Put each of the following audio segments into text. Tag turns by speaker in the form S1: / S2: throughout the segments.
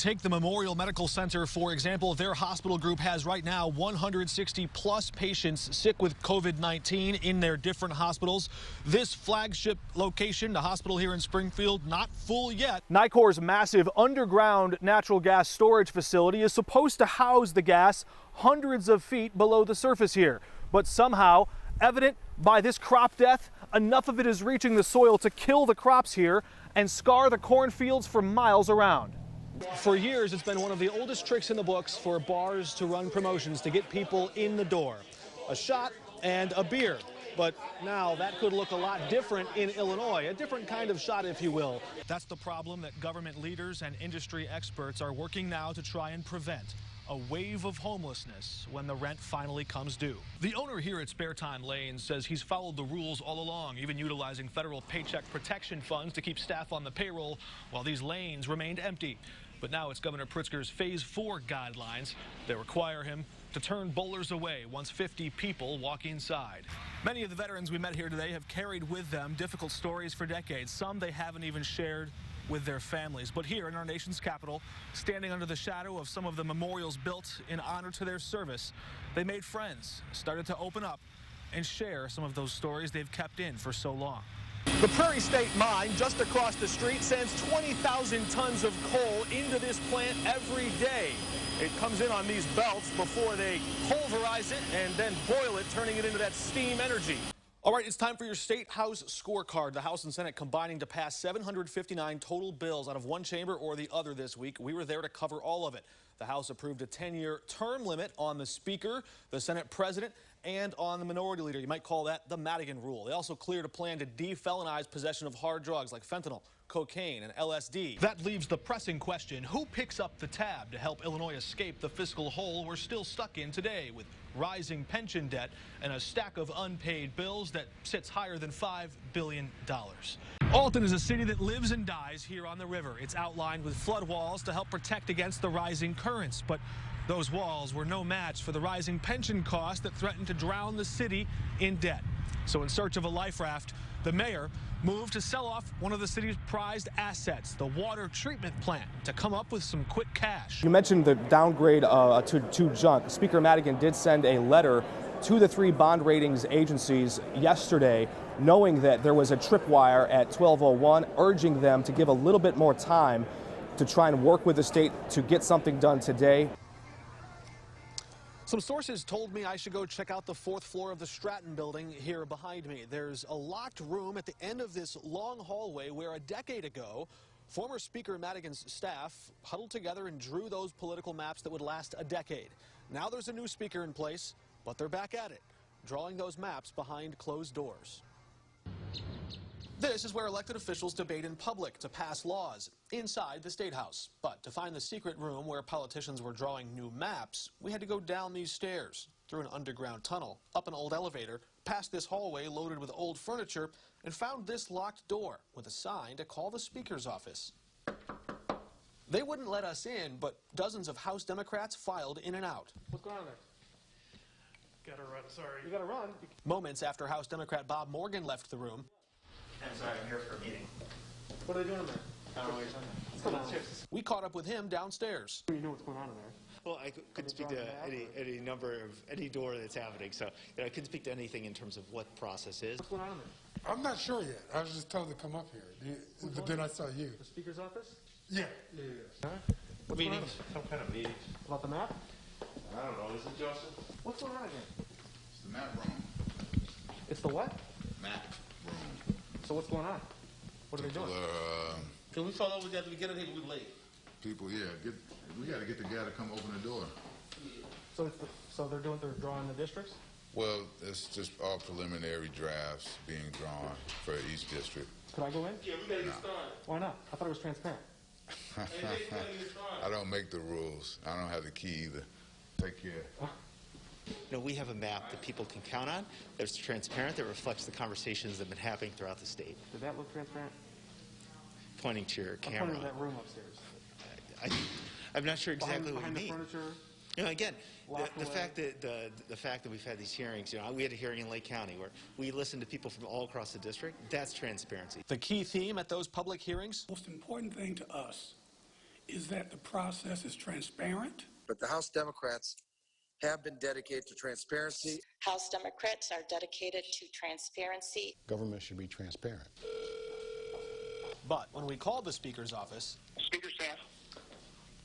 S1: Take the Memorial Medical Center, for example. Their hospital group has right now 160 plus patients sick with COVID-19 in their different hospitals. This flagship location, the hospital here in Springfield, not full yet. Nicor's massive underground natural gas storage facility is supposed to house the gas hundreds of feet below the surface here. But somehow, evident by this crop death, enough of it is reaching the soil to kill the crops here and scar the cornfields for miles around. For years, it's been one of the oldest tricks in the books for bars to run promotions to get people in the door. A shot and a beer. But now that could look a lot different in Illinois, a different kind of shot, if you will. That's the problem that government leaders and industry experts are working now to try and prevent. A wave of homelessness when the rent finally comes due. The owner here at Spare Time Lanes says he's followed the rules all along, even utilizing federal paycheck protection funds to keep staff on the payroll while these lanes remained empty. But now it's Governor Pritzker's Phase 4 guidelines that require him to turn bowlers away once 50 people walk inside. Many of the veterans we met here today have carried with them difficult stories for decades. Some they haven't even shared with their families. But here in our nation's capital, standing under the shadow of some of the memorials built in honor to their service, they made friends, started to open up and share some of those stories they've kept in for so long. The Prairie State Mine just across the street sends 20,000 tons of coal into this plant every day. It comes in on these belts before they pulverize it and then boil it, turning it into that steam energy. All right, it's time for your State House scorecard. The House and Senate combining to pass 759 total bills out of one chamber or the other this week. We were there to cover all of it. The House approved a 10-year term limit on the Speaker, the Senate President, and on the Minority Leader. You might call that the Madigan Rule. They also cleared a plan to defelonize possession of hard drugs like fentanyl, cocaine, and LSD. That leaves the pressing question, who picks up the tab to help Illinois escape the fiscal hole we're still stuck in today with rising pension debt and a stack of unpaid bills that sits higher than $5 billion. Alton is a city that lives and dies here on the river. It's outlined with flood walls to help protect against the rising currents, but those walls were no match for the rising pension costs that threatened to drown the city in debt. So in search of a life raft, the mayor moved to sell off one of the city's prized assets, the water treatment plant, to come up with some quick cash.
S2: You mentioned the downgrade to junk. Speaker Madigan did send a letter to the three bond ratings agencies yesterday, knowing that there was a tripwire at 1201, urging them to give a little bit more time to try and work with the state to get something done today.
S1: Some sources told me I should go check out the 4th floor of the Stratton building here behind me. There's a locked room at the end of this long hallway where a decade ago, former Speaker Madigan's staff huddled together and drew those political maps that would last a decade. Now there's a new speaker in place, but they're back at it, drawing those maps behind closed doors. This is where elected officials debate in public to pass laws inside the State House. But to find the secret room where politicians were drawing new maps, we had to go down these stairs, through an underground tunnel, up an old elevator, past this hallway loaded with old furniture, and found this locked door with a sign to call the Speaker's office. They wouldn't let us in, but dozens of House Democrats filed in and out. What's going on there?
S3: Gotta run, sorry.
S1: You gotta run. Moments after House Democrat Bob Morgan left the room.
S3: I'm sorry, I'm here for a meeting.
S1: What are they doing in there?
S3: I don't know what you're talking about. What's going on there?
S1: We caught up with him downstairs.
S4: You know what's going on in there?
S3: Well, I couldn't speak to any number of any door that's happening, so I couldn't speak to anything in terms of what the process is.
S1: What's going on in there?
S4: I'm not sure yet. I was just told to come up here. But then I saw you.
S1: The Speaker's office?
S4: Yeah.
S1: Huh?
S3: What meetings? Some kind of meetings.
S1: About the map?
S3: I don't know. Is it Joseph?
S1: What's going on again?
S5: It's the map room.
S1: It's the what?
S5: Map room.
S1: So what's going on? What are they doing?
S3: Can we follow up with that at the beginning? I think we're late.
S5: People, yeah, we got to get the guy to come open the door.
S1: So they're drawing the districts?
S5: Well, it's just all preliminary drafts being drawn for each district.
S1: Could I go in?
S3: Yeah, we gotta get started.
S1: Why not? I thought it was transparent.
S5: I don't make the rules. I don't have the key either. Take care.
S3: You know, we have a map that people can count on, that's transparent, that reflects the conversations that have been happening throughout the state.
S1: Did that look transparent?
S3: Pointing to your camera.
S1: I'm pointing to that room upstairs.
S3: I'm not sure exactly what you
S1: behind
S3: mean.
S1: The furniture.
S3: You know, again, the fact that we've had these hearings, you know, we had a hearing in Lake County where we listened to people from all across the district. That's transparency.
S1: The key theme at those public hearings?
S6: The most important thing to us
S4: is that the process is transparent.
S6: But the House Democrats have been dedicated to transparency.
S7: House Democrats are dedicated to transparency.
S8: Government should be transparent.
S1: But when we called the Speaker's office...
S9: Speaker staff.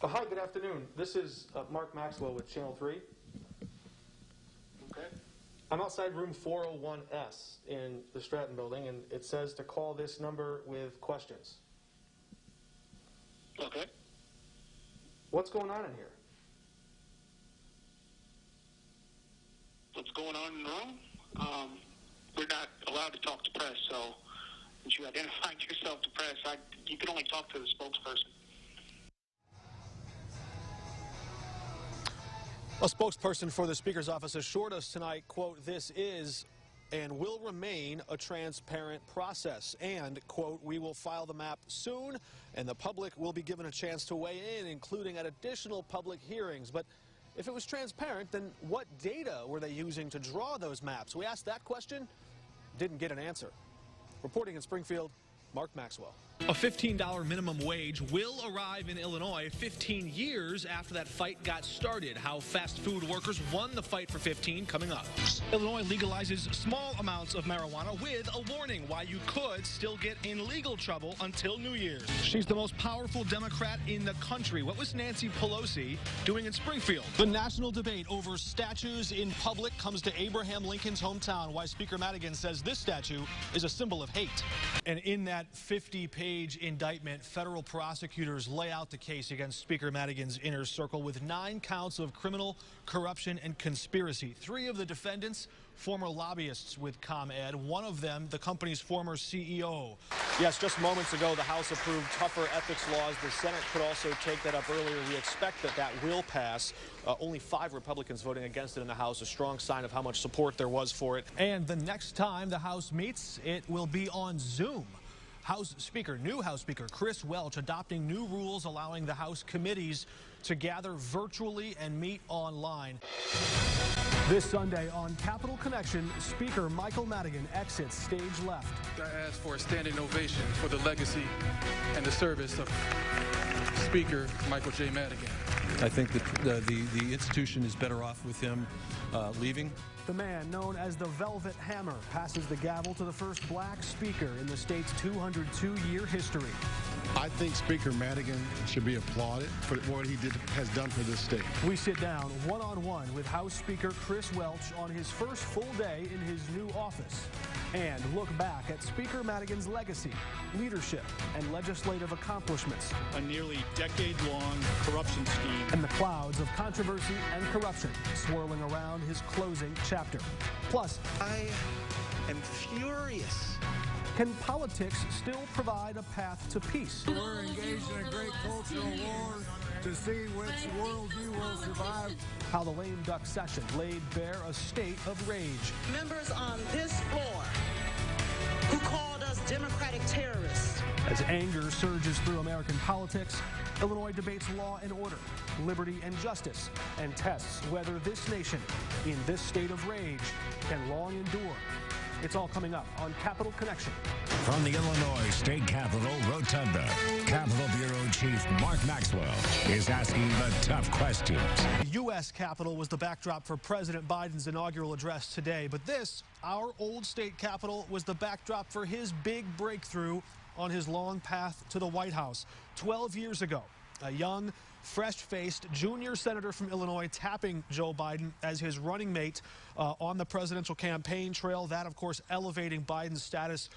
S1: Hi, good afternoon. This is Mark Maxwell with Channel 3.
S9: Okay.
S1: I'm outside room 401S in the Stratton building, and it says to call this number with questions.
S9: Okay.
S1: What's going on in here?
S9: What's going on in the room? We're not allowed to talk to press, so since you identified yourself to press, you can only talk to the spokesperson.
S1: A spokesperson for the Speaker's office assured us tonight, quote, this is and will remain a transparent process. And, quote, we will file the map soon, and the public will be given a chance to weigh in, including at additional public hearings. But if it was transparent, then what data were they using to draw those maps? We asked that question, didn't get an answer. Reporting in Springfield, Mark Maxwell. A $15 minimum wage will arrive in Illinois 15 years after that fight got started. How fast food workers won the fight for 15 coming up. Illinois legalizes small amounts of marijuana with a warning why you could still get in legal trouble until New Year's. She's the most powerful Democrat in the country. What was Nancy Pelosi doing in Springfield? The national debate over statues in public comes to Abraham Lincoln's hometown. Why Speaker Madigan says this statue is a symbol of hate. And in that 50-page indictment, federal prosecutors lay out the case against Speaker Madigan's inner circle with 9 counts of criminal corruption and conspiracy. 3 of the defendants, former lobbyists with ComEd, one of them the company's former CEO. Yes, just moments ago, the House approved tougher ethics laws. The Senate could also take that up earlier. We expect that that will pass. Only 5 Republicans voting against it in the House, a strong sign of how much support there was for it. And the next time the House meets, it will be on Zoom. New House Speaker Chris Welch adopting new rules allowing the House committees to gather virtually and meet online. This Sunday on Capitol Connection, Speaker Michael Madigan exits stage left.
S10: I ask for a standing ovation for the legacy and the service of Speaker Michael J. Madigan.
S11: I think that the institution is better off with him leaving.
S1: The man known as the Velvet Hammer passes the gavel to the first black speaker in the state's 202-year history.
S8: I think Speaker Madigan should be applauded for what he has done for this state.
S1: We sit down one-on-one with House Speaker Chris Welch on his first full day in his new office and look back at Speaker Madigan's legacy, leadership, and legislative accomplishments.
S12: A nearly decade-long corruption scheme.
S1: And the clouds of controversy and corruption swirling around his closing chapter. Plus,
S3: I am furious.
S1: Can politics still provide a path to peace?
S4: We're engaged in a great cultural war to see which worldview will survive.
S1: How the lame duck session laid bare a state of rage.
S13: Members on this floor who called us democratic terrorists.
S1: As anger surges through American politics, Illinois debates law and order, liberty and justice, and tests whether this nation, in this state of rage, can long endure. It's all coming up on Capitol Connection.
S14: From the Illinois State Capitol Rotunda, Capitol Bureau Chief Mark Maxwell is asking the tough questions.
S1: The U.S. Capitol was the backdrop for President Biden's inaugural address today, but this, our old state capitol, was the backdrop for his big breakthrough on his long path to the White House. 12 years ago, a young, fresh-faced junior senator from Illinois tapping Joe Biden as his running mate on the presidential campaign trail. That, of course, elevating Biden's status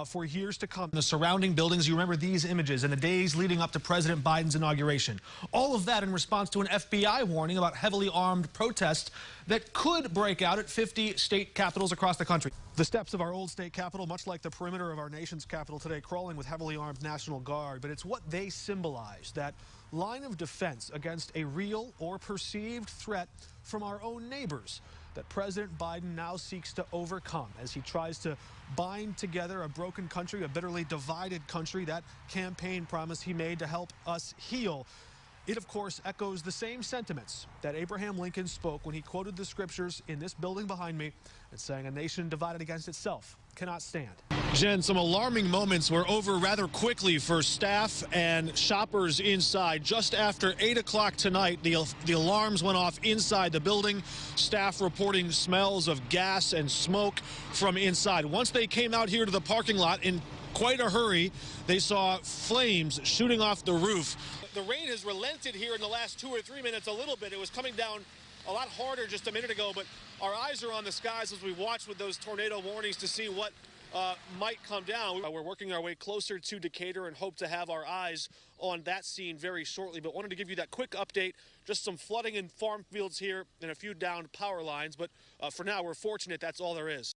S1: for years to come. The surrounding buildings, you remember these images in the days leading up to President Biden's inauguration. All of that in response to an FBI warning about heavily armed protests that could break out at 50 state capitals across the country. The steps of our old state capitol, much like the perimeter of our nation's capital today, crawling with heavily armed National Guard. But it's what they symbolize, that line of defense against a real or perceived threat from our own neighbors, that President Biden now seeks to overcome as he tries to bind together a broken country, a bitterly divided country, that campaign promise he made to help us heal. It, of course, echoes the same sentiments that Abraham Lincoln spoke when he quoted the scriptures in this building behind me and sang, "A nation divided against itself cannot stand. Jen, some alarming moments were over rather quickly for staff and shoppers inside. Just after 8 o'clock tonight, the alarms went off inside the building. Staff reporting smells of gas and smoke from inside. Once they came out here to the parking lot in quite a hurry, they saw flames shooting off the roof. The rain has relented here in the last 2 or 3 minutes a little bit. It was coming down a lot harder just a minute ago, but our eyes are on the skies as we watch with those tornado warnings to see what might come down. We're working our way closer to Decatur and hope to have our eyes on that scene very shortly, but wanted to give you that quick update. Just some flooding in farm fields here and a few downed power lines, but for now we're fortunate that's all there is.